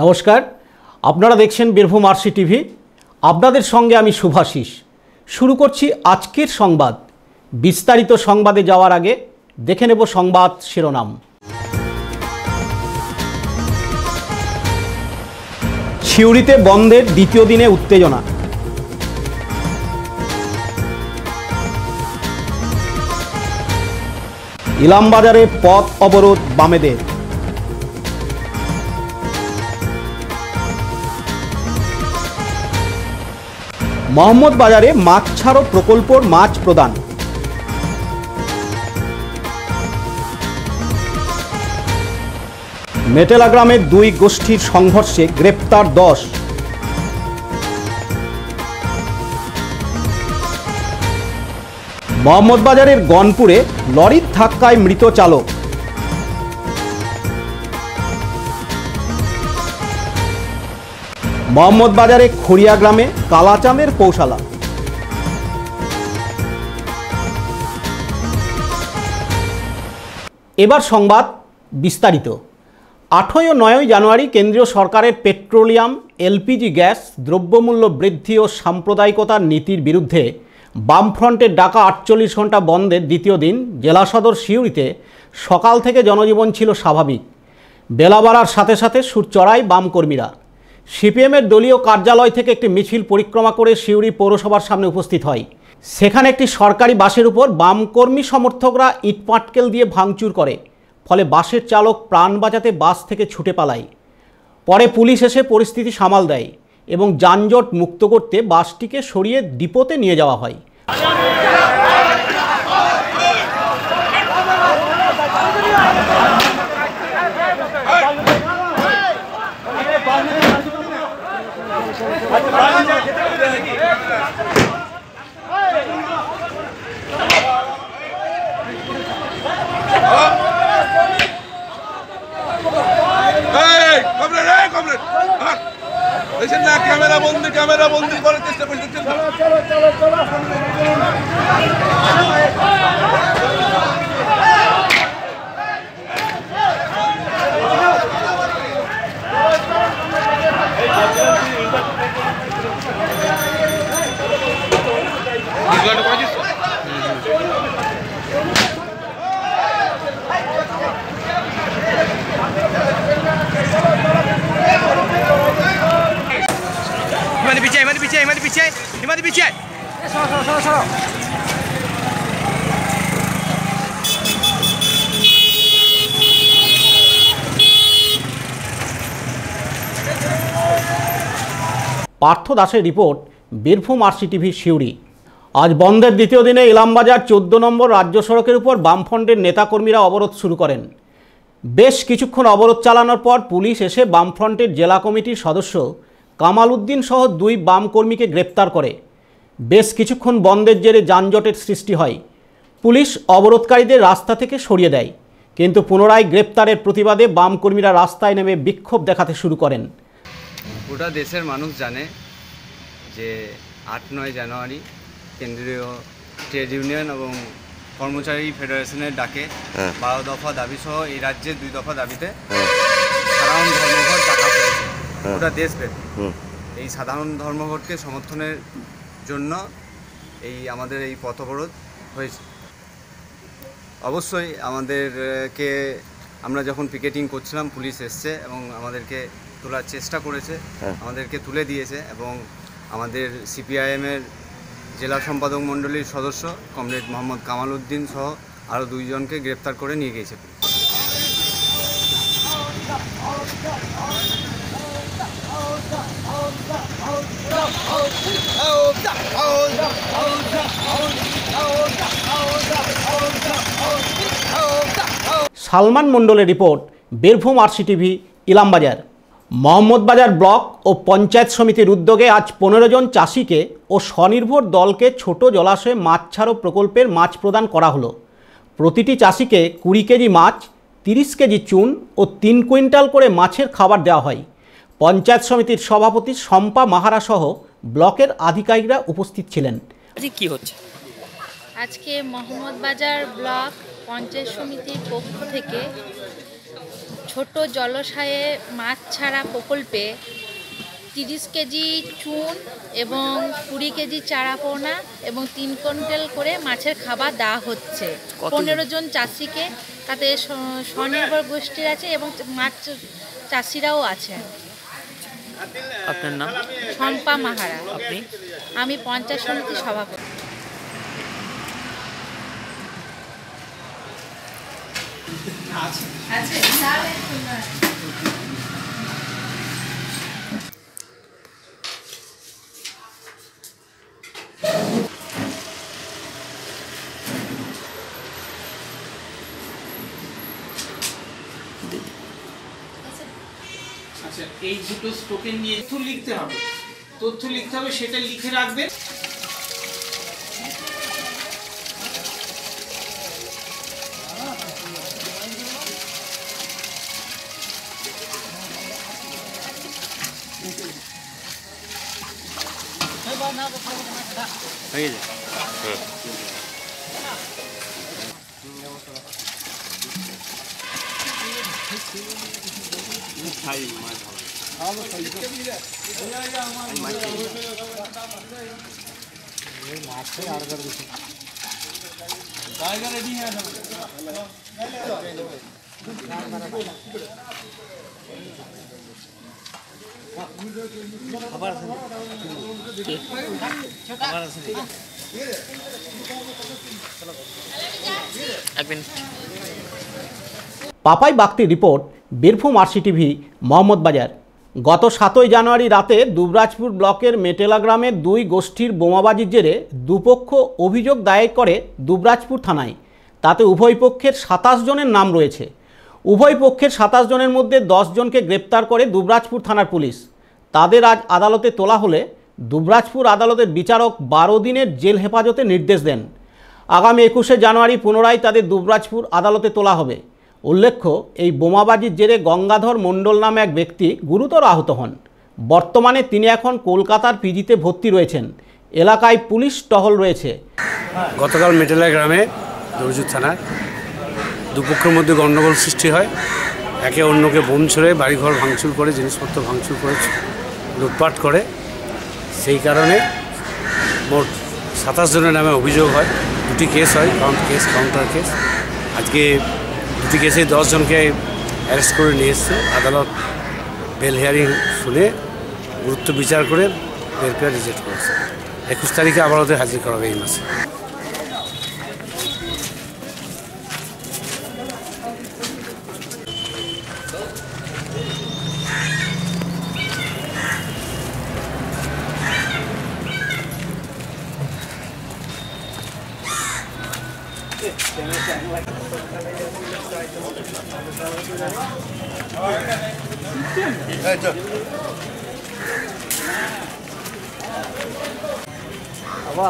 নমস্কার, আপনারা দেখছেন বীরভূম আরসি টিভি। আপনাদের সঙ্গে আমি শুভাশিস। শুরু করছি আজকের সংবাদ। বিস্তারিত সংবাদে যাওয়ার আগে দেখে নেব সংবাদ শিরোনাম। সিউড়িতে বন্ধের দ্বিতীয় দিনে উত্তেজনা। ইলামবাজারে পথ অবরোধ বামেদের। মোহাম্মদবাজারে মাছ ছাড়ো প্রকল্পর মাছ প্রদান। মেটেলা গ্রামের দুই গোষ্ঠীর সংঘর্ষে গ্রেপ্তার 10। মোহাম্মদবাজারের গনপুরে লরির ধাক্কায় মৃত চালক। মোহাম্মদবাজারে খড়িয়া গ্রামে কালাচাঁদের পৌশালা। এবার সংবাদ বিস্তারিত। 8 ও 9 জানুয়ারি কেন্দ্রীয় সরকারের পেট্রোলিয়াম, এলপিজি গ্যাস, দ্রব্যমূল্য বৃদ্ধি ও সাম্প্রদায়িকতার নীতির বিরুদ্ধে বামফ্রন্টের ডাকা 48 ঘন্টা বন্ধের দ্বিতীয় দিন জেলা সদর সিউড়িতে সকাল থেকে জনজীবন ছিল স্বাভাবিক। বেলা বাড়ার সাথে সাথে সুর চড়ায় বামকর্মীরা। সিপিএমের দলীয় কার্যালয় থেকে একটি মিছিল পরিক্রমা করে সিউড়ি পৌরসভার সামনে উপস্থিত হয়। সেখানে একটি সরকারি বাসের উপর বামকর্মী সমর্থকরা ইটপাটকেল দিয়ে ভাঙচুর করে, ফলে বাসের চালক প্রাণ বাঁচাতে বাস থেকে ছুটে পালায়। পরে পুলিশ এসে পরিস্থিতি সামাল দেয় এবং যানজট মুক্ত করতে বাসটিকে সরিয়ে ডিপোতে নিয়ে যাওয়া হয়। ক্যামেরা বন্দি করার চেষ্টা করছে। পার্থ দাসের report, Birbhum RC TV Suri. আজ বন্ধের দ্বিতীয় দিনে ইলামবাজার 14 নম্বর রাজ্য সড়কের উপর বামফ্রন্টের নেতাকর্মীরা অবরোধ শুরু করেন। বেশ কিছুক্ষণ অবরোধ চালানোর পর পুলিশ এসে বামফ্রন্টের জেলা কমিটির সদস্য কামাল উদ্দিন সহ 2 বামকর্মীকে গ্রেপ্তার করে। বেশ কিছুক্ষণ বন্ধের জেরে যানজটের সৃষ্টি হয়। পুলিশ অবরোধকারীদের রাস্তা থেকে সরিয়ে দেয়, কিন্তু পুনরায় গ্রেপ্তারের প্রতিবাদে বামকর্মীরা রাস্তায় নেমে বিক্ষোভ দেখাতে শুরু করেন। গোটা দেশের মানুষ জানে যে 8-9 জানুয়ারি কেন্দ্রীয় ট্রেড ইউনিয়ন এবং কর্মচারী ফেডারেশনের ডাকে 12 দফা দাবি সহ এই রাজ্যের 2 দফা দাবিতে সাধারণ ধর্মঘট ডাকা হয়েছে গোটা দেশব্যাপী। এই সাধারণ ধর্মঘটকে সমর্থনের জন্য আমাদের এই পথ অবরোধ হয়েছে। অবশ্যই আমরা যখন পিকেটিং করছিলাম পুলিশ এসছে এবং আমাদেরকে তোলার চেষ্টা করেছে, আমাদেরকে তুলে দিয়েছে এবং আমাদের সিপিআইএমের জেলা সম্পাদক মণ্ডলীর সদস্য কমরেড মোহাম্মদ কামাল উদ্দিন সহ আরও 2 জনকে গ্রেপ্তার করে নিয়ে গিয়েছে পুলিশ। সালমান মণ্ডলের report, Birbhum RC TV, Ilambazar. Mohammadbazar block ও পঞ্চায়েত সমিতির উদ্যোগে আজ 15 জন চাষিকে ও স্বনির্ভর দলকে ছোট জলাশয়ে মাছ ছাড়ো প্রকল্পের মাছ প্রদান করা হলো। প্রতিটি চাষিকে 20 কেজি মাছ, 30 কেজি চুন ও 3 কুইন্টাল করে মাছের খাবার দেওয়া হয়। পঞ্চায়েত সমিতির সভাপতি শম্পা মাহারা সহ ব্লকের আধিকারিকরা উপস্থিত ছিলেন। কি হচ্ছে আজকে মোহাম্মদবাজার ব্লক পঞ্চায়েত সমিতির পক্ষ থেকে ছোট জলাশয়ে মাছ ছাড়া প্রকল্পে 30 কেজি চুন এবং 20 কেজি চারা পোনা এবং 3 কুইন্টাল করে মাছের খাবার দেওয়া হচ্ছে 15 জন চাষিকে। তাতে স্বনির্ভর গোষ্ঠীর আছে এবং মাছ চাষিরাও আছেন। আপনার নাম? শম্পা মাহারা। আপনি? আমি পঞ্চায়েত সমিতির সভাপতি। আচ্ছা, এই দুটো টোকেন নিয়ে তথ্য লিখতে হবে, সেটা লিখে রাখবেন। হয়ে যায়। পাপাই বাগতির রিপোর্ট, বীরভূম RCTV, মোহাম্মদবাজার। গত 7 জানুয়ারি রাতে দুবরাজপুর ব্লকের মেটেলা গ্রামের 2 গোষ্ঠীর বোমাবাজির জেরে দুপক্ষ অভিযোগ দায়ের করে দুবরাজপুর থানায়। তাতে উভয় পক্ষের 27 জনের নাম রয়েছে। উভয় পক্ষের 27 জনের মধ্যে 10 জনকে গ্রেপ্তার করে দুবরাজপুর থানার পুলিশ। তাদের আজ আদালতে তোলা হলে দুবরাজপুর আদালতের বিচারক 12 দিনের জেল হেফাজতে নির্দেশ দেন। আগামী 21 জানুয়ারি পুনরায় তাদের দুবরাজপুর আদালতে তোলা হবে। উল্লেখ্য, এই বোমাবাজির জেরে গঙ্গাধর মণ্ডল নামে এক ব্যক্তি গুরুতর আহত হন। বর্তমানে তিনি এখন কলকাতার পিজিতে ভর্তি রয়েছেন। এলাকায় পুলিশ টহল রয়েছে। গতকাল মেটেলা গ্রামে দুবরাজপুর থানার দুপক্ষের মধ্যে গণ্ডগোল সৃষ্টি হয়। একে অন্যকে বোম ছুড়ে বাড়িঘর ভাঙচুর করে, জিনিসপত্র ভাঙচুর করে, লুটপাট করে। সেই কারণে মোট 27 জনের নামে অভিযোগ হয়। 2টি কেস হয়, কাউন্টার কেস। আজকে 2টি কেসে 10 জনকে অ্যারেস্ট করে নিয়ে এসছে। আদালত বেল হিয়ারিং শুনে গুরুত্ব বিচার করে বেল পেয়ার রিজেক্ট করেছে। 21 তারিখে আবার ওদের হাজির করা হবে এই মাসে।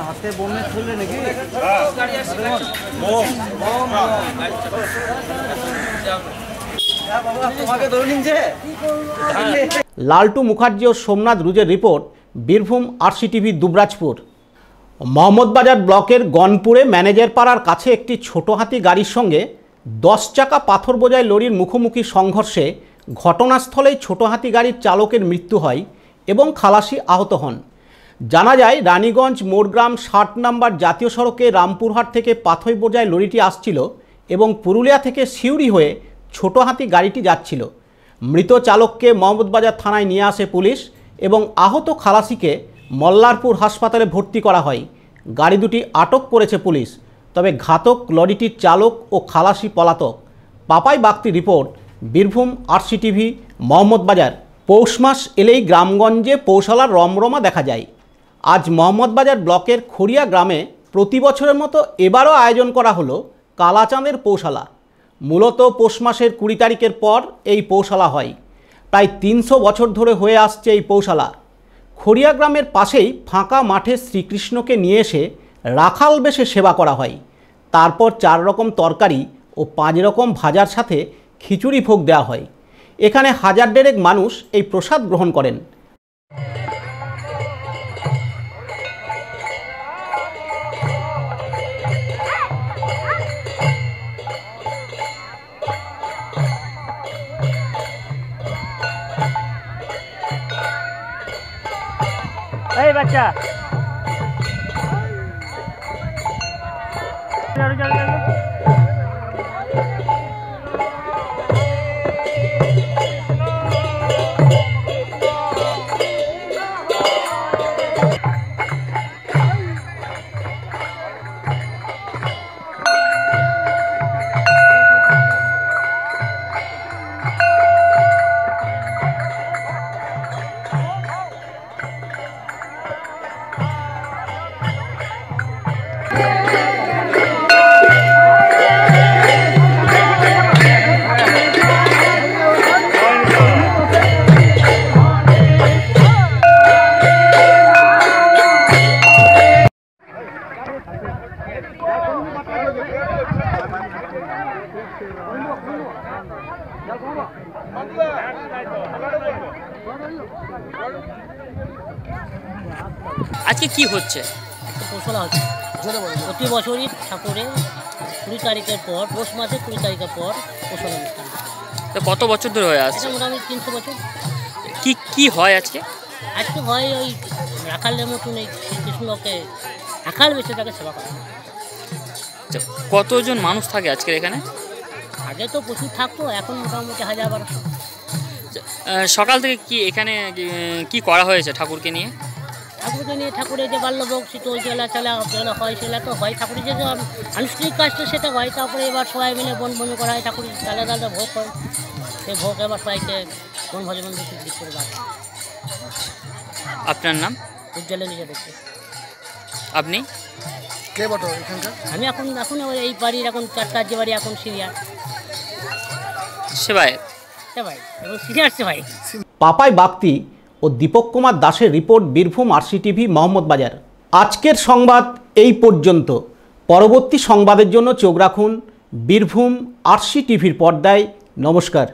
হাতে বোমে খুললে নাকি? লালটু মুখার্জি ও সোমনাথ রুজের রিপোর্ট, বীরভূম RCTV, দুবরাজপুর। মোহাম্মদবাজার ব্লকের গনপুরে ম্যানেজার পাড়ার কাছে একটি ছোট হাতি গাড়ির সঙ্গে 10 চাকা পাথর বোঝাই লরির মুখোমুখি সংঘর্ষে ঘটনাস্থলেই ছোট হাতি গাড়ির চালকের মৃত্যু হয় এবং খালাসি আহত হন। জানা যায়, রানীগঞ্জ মোড়গ্রাম 60 নম্বর জাতীয় সড়কে রামপুরহাট থেকে পাথর বোঝাই লরিটি আসছিল এবং পুরুলিয়া থেকে সিউড়ি হয়ে ছোট হাতি গাড়িটি যাচ্ছিল। মৃত চালককে মোহাম্মদবাজার থানায় নিয়ে আসে পুলিশ এবং আহত খালাসিকে মল্লারপুর হাসপাতালে ভর্তি করা হয়। গাড়ি দুটি আটক করেছে পুলিশ, তবে ঘাতক লরিটির চালক ও খালাসি পলাতক। Papai Bagti report, Birbhum RCTV, Mohammadbazar. পৌষ মাস এলেই গ্রামগঞ্জে পৌষালার রমরমা দেখা যায়। আজ মোহাম্মদবাজার ব্লকের খড়িয়া গ্রামে প্রতি বছরের মতো এবারও আয়োজন করা হলো কালাচাঁদের পৌষালা। মূলত পৌষ মাসের 20 তারিখের পর এই পৌষালা হয়। প্রায় 300 বছর ধরে হয়ে আসছে এই পৌষালা। খড়িয়া গ্রামের পাশেই ফাঁকা মাঠে শ্রীকৃষ্ণকে নিয়ে এসে রাখাল বেশে সেবা করা হয়। তারপর 4 রকম তরকারি ও 5 রকম ভাজার সাথে খিচুড়ি ভোগ দেওয়া হয়। এখানে 1000 মানুষ এই প্রসাদ গ্রহণ করেন। আচ্ছা আজকে কি হচ্ছে? ঘোষণা হচ্ছে প্রতি বছরই ঠাকুরের 20 তারিখের পর, পৌষ মাসের 20 তারিখের পর ঘোষণা অনুষ্ঠান। তো কত বছর ধরে হয়ে আসছে? এটা মোটামুটি 300 বছর। কি কি হয় আজকে? আজকে হয় ওই রাখালের মতন এই শ্রীকৃষ্ণকে রাখাল বেশি তাকে সেবা করা। আচ্ছা, কতজন মানুষ থাকে আজকের এখানে? আগে তো প্রচুর থাকতো, এখন মোটামুটি 1000-1200। সকাল থেকে কি এখানে কি করা হয়েছে ঠাকুরকে নিয়ে? ঠাকুরকে নিয়ে ঠাকুরের যে বাল্যভোগ শীতল জেলা চালা হয়, সেটা তো হয়। ঠাকুরের যে আনুষ্ঠানিক কাজটা সেটা হয়। তারপরে এবার সবাই মিলে বনভোজন করা হয়, ঠাকুরের আলাদা আলাদা ভোগ হয়। সেই ভোগ এবার সবাইকে বনভোজন দিক করে দেওয়া। আপনার নাম? উজ্জ্বলে নিজে দেখতে। আপনি কে বটো এখানকার? আমি এখন এই বাড়ির এখন 4টা যে বাড়ি এখন সিনিয়র সেবায়েত ভাই এবং সিনিয়র ভাই। পাপাই বাগতি ও দীপক কুমার দাসের রিপোর্ট, বীরভূম RCTV মহম্মদবাজার। আজকের সংবাদ এই পর্যন্ত। পরবর্তী সংবাদের জন্য চোখ রাখুন বীরভূম RCTVর পর্দায়। নমস্কার।